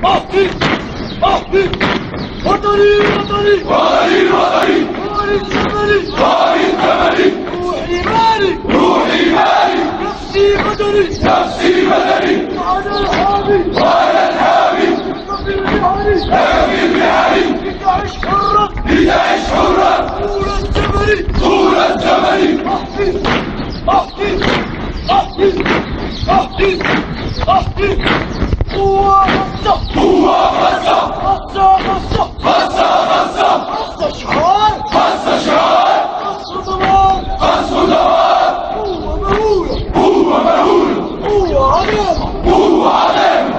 أحكي أحكي وطني وطني وطني وطني وطني الزمني وطني الزمني روحي مالي روحي مالي نفسي بدني نفسي بدني وأنا الحامي وأنا الحامي نبي البحري نبي البحري لتعيش حرا لتعيش حرا طول الزمن طول الزمن أحكي أحكي أحكي أحكي قوة غصة قوة غصة غصة غصة غصة غصة غصة شعار غصة شعار غصة دوار غصة دوار قوة مهولة قوة مهولة قوة علامة قوة علامة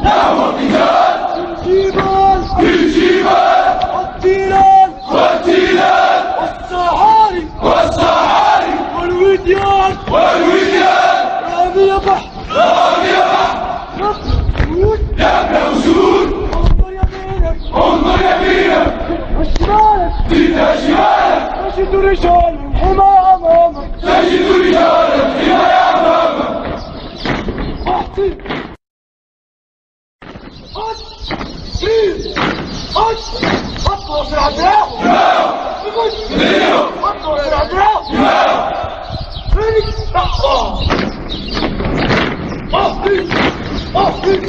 نحو القتال الجبال الجبال والتلال والتلال والصحاري والصحاري والوديان والوديان رامي بحر رامي بحر يا أسود انظر يمينك انظر يمينك وشمالك تلك شمالك تجد رجال الحمى أمامك تجد رجال الحمى أمامك أحكي أطلع في العداء أطلع في العداء أحكي أحكي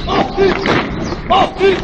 أحكي أحكي